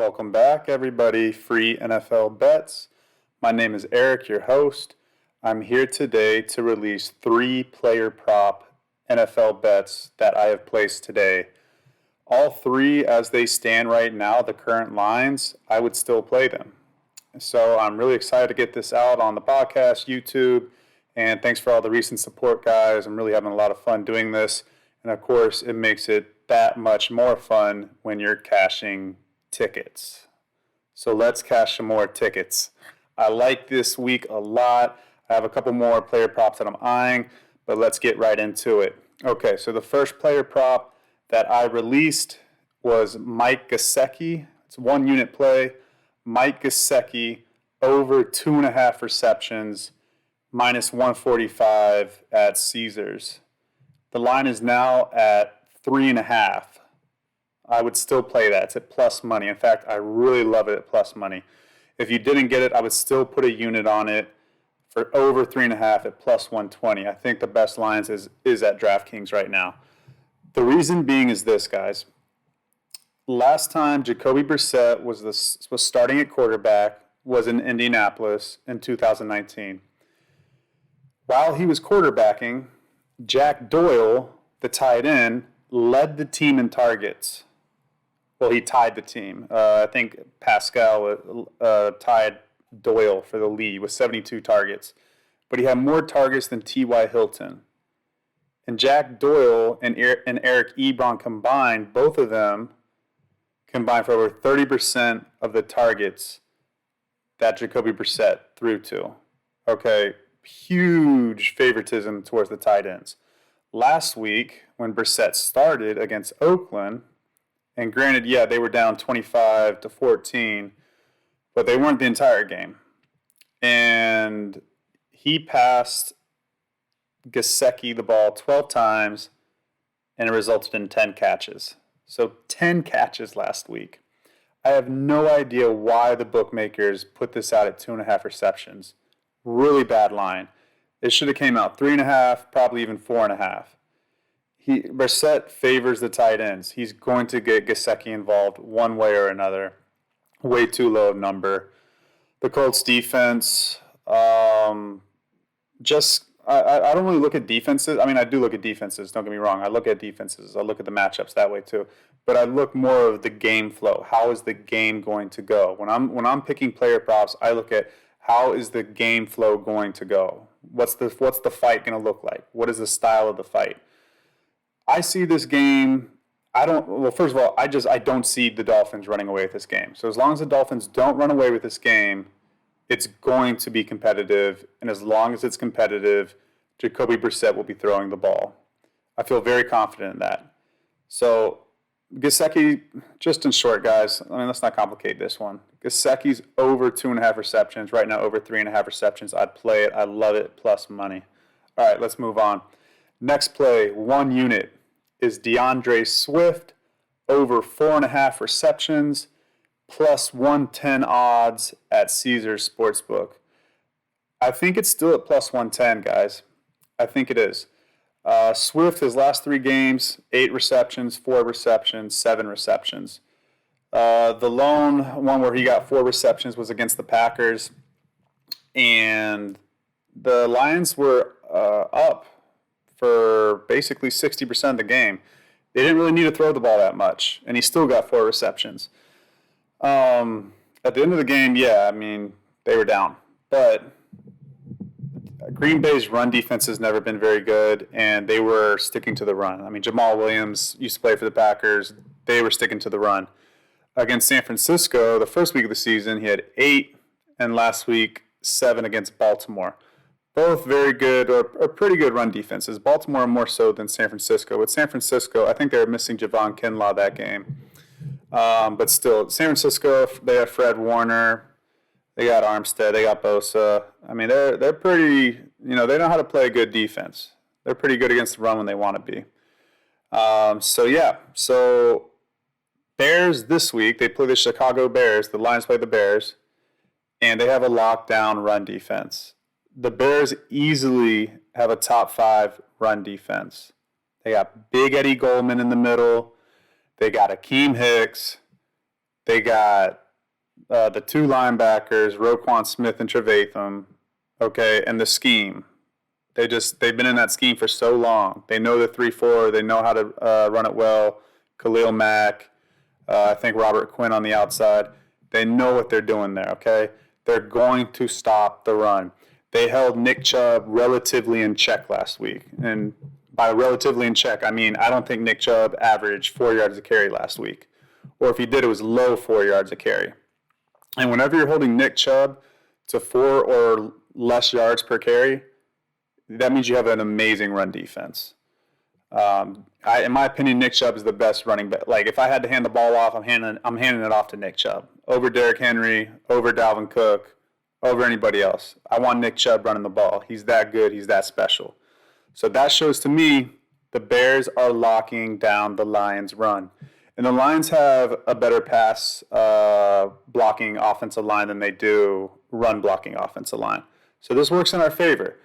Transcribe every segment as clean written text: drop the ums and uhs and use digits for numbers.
Welcome back, everybody. Free NFL bets. My name is Eric, your host. I'm here today to release 3 player prop NFL bets that I have placed today. All 3, as they stand right now, the current lines, I would still play them. So I'm really excited to get this out on the podcast, YouTube, and thanks for all the recent support, guys. I'm really having a lot of fun doing this. And of course, it makes it that much more fun when you're cashing tickets. So let's cash some more tickets. I like this week a lot. I have a couple more player props that I'm eyeing, but let's get right into it. Okay, so the first player prop that I released was Mike Gesicki. It's 1 unit play. Mike Gesicki over 2.5 receptions, minus 145 at Caesars. The line is now at 3.5. I would still play that. It's at plus money. In fact, I really love it at plus money. If you didn't get it, I would still put a unit on it for over 3.5 at plus 120. I think the best lines is at DraftKings right now. The reason being is this, guys. Last time Jacoby Brissett was starting at quarterback was in Indianapolis in 2019. While he was quarterbacking, Jack Doyle, the tight end, led the team in targets. Well, he tied the team. I think Pascal tied Doyle for the lead with 72 targets. But he had more targets than T.Y. Hilton. And Jack Doyle and Eric Ebron combined, both of them combined for over 30% of the targets that Jacoby Brissett threw to. Okay, huge favoritism towards the tight ends. Last week, when Brissett started against Oakland, and granted, yeah, they were down 25-14, but they weren't the entire game. And he passed Gesicki the ball 12 times, and it resulted in 10 catches. So 10 catches last week. I have no idea why the bookmakers put this out at 2.5 receptions. Really bad line. It should have came out 3.5, probably even 4.5. Brissett favors the tight ends. He's going to get Gesicki involved one way or another. Way too low of number. The Colts defense, I don't really look at defenses. I mean, I do look at defenses. Don't get me wrong. I look at defenses. I look at the matchups that way too. But I look more of the game flow. How is the game going to go? When I'm picking player props, I look at how is the game flow going to go. What's the fight going to look like? What is the style of the fight? I see this game. First of all, I don't see the Dolphins running away with this game. So as long as the Dolphins don't run away with this game, it's going to be competitive. And as long as it's competitive, Jacoby Brissett will be throwing the ball. I feel very confident in that. So Gesicki, just in short, guys, I mean, let's not complicate this one. Gesicki's over 2.5 receptions. Right now, over 3.5 receptions. I'd play it. I love it. Plus money. All right, let's move on. Next play, 1 unit, is DeAndre Swift over 4.5 receptions, plus 110 odds at Caesars Sportsbook. I think it's still at plus 110, guys. I think it is. Swift, his last 3 games, 8 receptions, 4 receptions, 7 receptions. The lone one where he got 4 receptions was against the Packers, and the Lions were up for basically 60% of the game. They didn't really need to throw the ball that much, and he still got 4 receptions. At the end of the game, yeah, I mean, they were down. But Green Bay's run defense has never been very good, and they were sticking to the run. I mean, Jamal Williams used to play for the Packers. They were sticking to the run. Against San Francisco, the first week of the season, he had 8, and last week, 7 against Baltimore. Both very good or pretty good run defenses. Baltimore more so than San Francisco. With San Francisco, I think they were missing Javon Kinlaw that game. But still, San Francisco, they have Fred Warner. They got Armstead. They got Bosa. I mean, they're pretty, they know how to play a good defense. They're pretty good against the run when they want to be. So Bears this week, they play the Chicago Bears. The Lions play the Bears. And they have a lockdown run defense. The Bears easily have a top 5 run defense. They got Big Eddie Goldman in the middle. They got Akeem Hicks. They got the two linebackers, Roquan Smith and Trevathan, okay, and the scheme. They've been in that scheme for so long. They know the 3-4. They know how to run it well. Khalil Mack, I think Robert Quinn on the outside. They know what they're doing there, okay? They're going to stop the run. They held Nick Chubb relatively in check last week. And by relatively in check, I mean I don't think Nick Chubb averaged 4 yards a carry last week. Or if he did, it was low 4 yards a carry. And whenever you're holding Nick Chubb to 4 or less yards per carry, that means you have an amazing run defense. In my opinion, Nick Chubb is the best running back. Like, if I had to hand the ball off, I'm handing it off to Nick Chubb over Derrick Henry, over Dalvin Cook, over anybody else. I want Nick Chubb running the ball. He's that good. He's that special. So that shows to me the Bears are locking down the Lions' run. And the Lions have a better pass blocking offensive line than they do run blocking offensive line. So this works in our favor.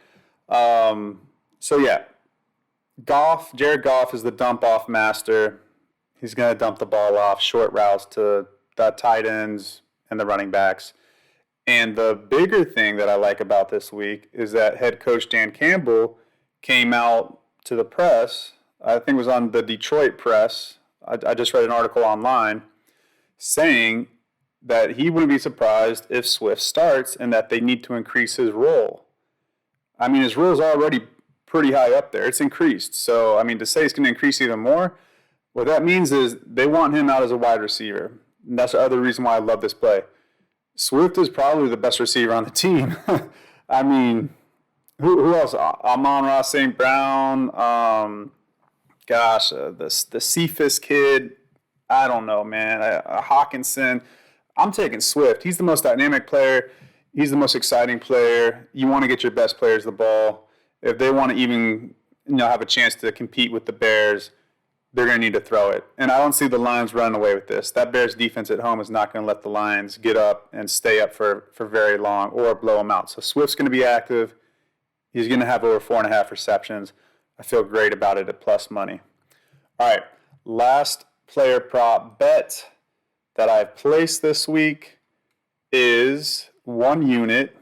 Jared Goff is the dump-off master. He's going to dump the ball off, short routes to the tight ends and the running backs. And the bigger thing that I like about this week is that head coach Dan Campbell came out to the press. I think it was on the Detroit press. I just read an article online saying that he wouldn't be surprised if Swift starts and that they need to increase his role. I mean, his role is already pretty high up there. It's increased. So, I mean, to say it's going to increase even more, what that means is they want him out as a wide receiver. And that's the other reason why I love this play. Swift is probably the best receiver on the team. I mean, who else? Amon-Ra St. Brown. The Cephas kid. I don't know, man. Hawkinson. I'm taking Swift. He's the most dynamic player. He's the most exciting player. You want to get your best players the ball. If they want to even have a chance to compete with the Bears, they're going to need to throw it. And I don't see the Lions running away with this. That Bears defense at home is not going to let the Lions get up and stay up for very long or blow them out. So Swift's going to be active. He's going to have over 4.5 receptions. I feel great about it at plus money. All right, last player prop bet that I've placed this week is 1 unit,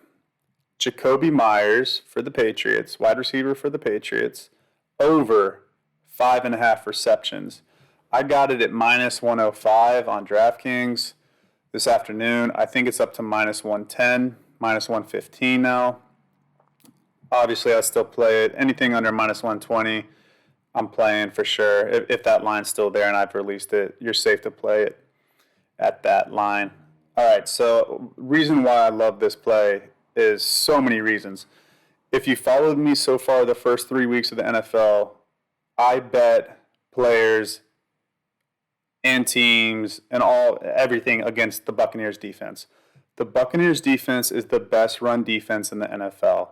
Jacoby Myers for the Patriots, wide receiver for the Patriots, over 5.5 receptions. I got it at minus 105 on DraftKings this afternoon. I think it's up to minus 110, minus 115 now. Obviously, I still play it. Anything under minus 120, I'm playing for sure. If that line's still there and I've released it, you're safe to play it at that line. All right, so reason why I love this play is so many reasons. If you followed me so far the first 3 weeks of the NFL, I bet players and teams and everything against the Buccaneers defense. The Buccaneers defense is the best run defense in the NFL.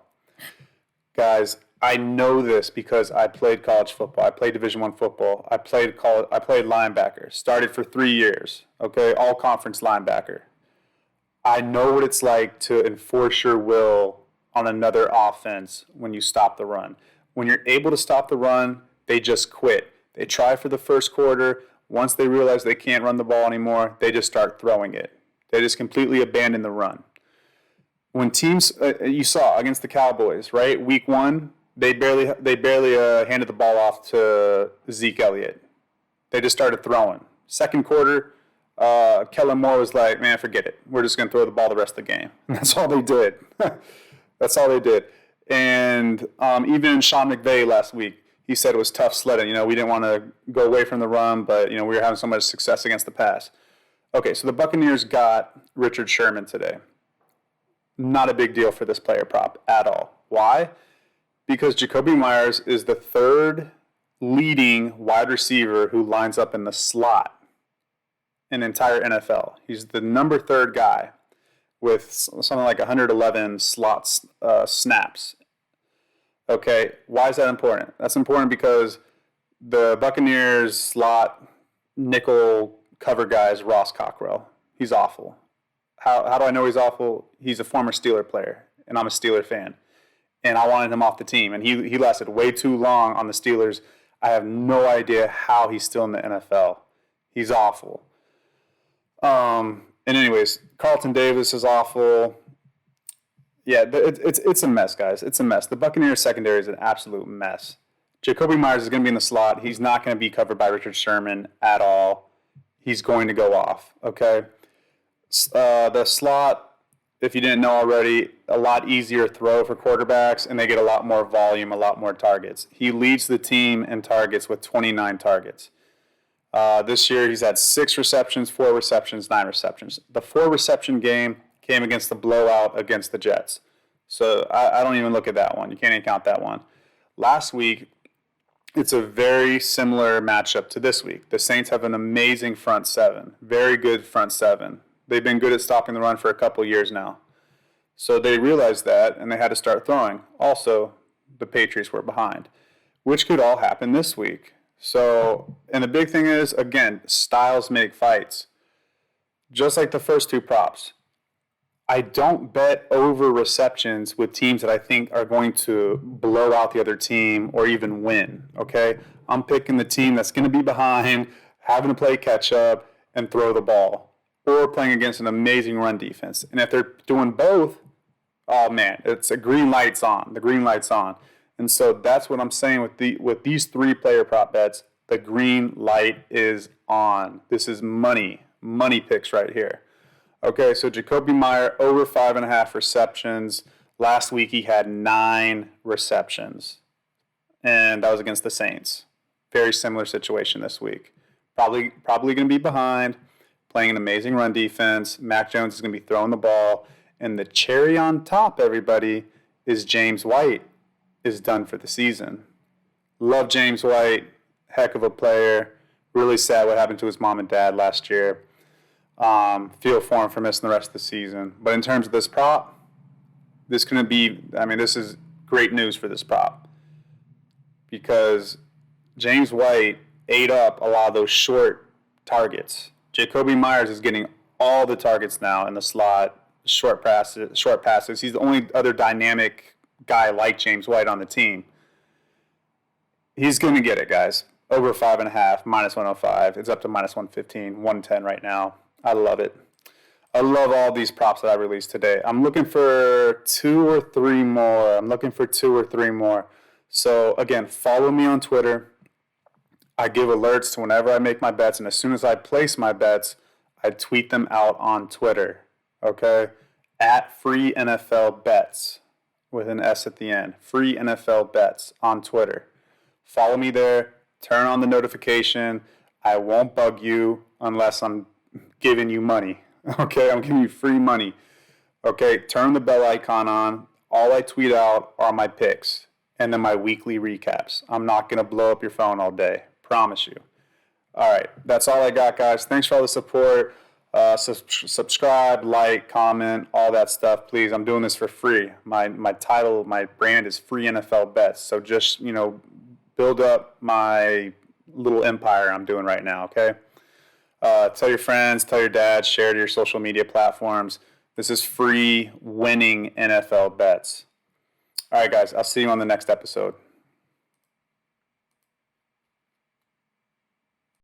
Guys, I know this because I played college football. I played Division I football. I played linebacker. Started for 3 years. Okay, all conference linebacker. I know what it's like to enforce your will on another offense when you stop the run. When you're able to stop the run, they just quit. They try for the first quarter. Once they realize they can't run the ball anymore, they just start throwing it. They just completely abandon the run. When teams, you saw against the Cowboys, right? Week 1, they barely handed the ball off to Zeke Elliott. They just started throwing. Second quarter, Kellen Moore was like, man, forget it. We're just going to throw the ball the rest of the game. And that's all they did. That's all they did. And even Sean McVay last week, he said it was tough sledding. We didn't want to go away from the run, but, we were having so much success against the pass. Okay, so the Buccaneers got Richard Sherman today. Not a big deal for this player prop at all. Why? Because Jacoby Myers is the third leading wide receiver who lines up in the slot in the entire NFL. He's the number 3 guy with something like 111 slots snaps. Okay, why is that important? That's important because the Buccaneers slot nickel cover guy is Ross Cockrell. He's awful. How do I know he's awful? He's a former Steeler player, and I'm a Steeler fan. And I wanted him off the team, and he lasted way too long on the Steelers. I have no idea how he's still in the NFL. He's awful. And anyways, Carlton Davis is awful. Yeah, it's a mess, guys. It's a mess. The Buccaneers secondary is an absolute mess. Jacoby Myers is going to be in the slot. He's not going to be covered by Richard Sherman at all. He's going to go off, okay? The slot, if you didn't know already, a lot easier throw for quarterbacks, and they get a lot more volume, a lot more targets. He leads the team in targets with 29 targets. This year, he's had 6 receptions, 4 receptions, 9 receptions. The 4-reception game came against the blowout against the Jets. So I don't even look at that one. You can't even count that one. Last week, it's a very similar matchup to this week. The Saints have an amazing front seven, very good front seven. They've been good at stopping the run for a couple years now. So they realized that, and they had to start throwing. Also, the Patriots were behind, which could all happen this week. So, and the big thing is, again, styles make fights. Just like the first 2 props. I don't bet over receptions with teams that I think are going to blow out the other team or even win, okay? I'm picking the team that's going to be behind, having to play catch up and throw the ball, or playing against an amazing run defense. And if they're doing both, oh man, it's a green light's on. The green light's on. And so that's what I'm saying with these 3 player prop bets. The green light is on. This is money picks right here. Okay, so Jacoby Meyer over 5.5 receptions. Last week he had 9 receptions, and that was against the Saints. Very similar situation this week. Probably going to be behind, playing an amazing run defense. Mac Jones is going to be throwing the ball, and the cherry on top, everybody, is James White is done for the season. Love James White, heck of a player. Really sad what happened to his mom and dad last year. Feel for him for missing the rest of the season. But in terms of this prop, this is great news for this prop because James White ate up a lot of those short targets. Jacoby Myers is getting all the targets now in the slot, short passes. He's the only other dynamic guy like James White on the team. He's going to get it, guys. Over 5.5, minus 105. It's up to minus 115, 110 right now. I love it. I love all these props that I released today. I'm looking for 2 or 3 more. So, again, follow me on Twitter. I give alerts to whenever I make my bets, and as soon as I place my bets, I tweet them out on Twitter. Okay? At Free NFL Bets with an S at the end. Free NFL Bets on Twitter. Follow me there. Turn on the notification. I won't bug you unless I'm giving you money. Okay, I'm giving you free money. Okay, turn the bell icon on. All I tweet out are my picks and then my weekly recaps. I'm not going to blow up your phone all day. Promise you. All right, that's all I got, guys. Thanks for all the support. Subscribe, like, comment, all that stuff, please. I'm doing this for free. My title, my brand is Free NFL Bets. So just, build up my little empire I'm doing right now, okay? Tell your friends, tell your dad, share to your social media platforms. This is free winning NFL bets. All right, guys, I'll see you on the next episode.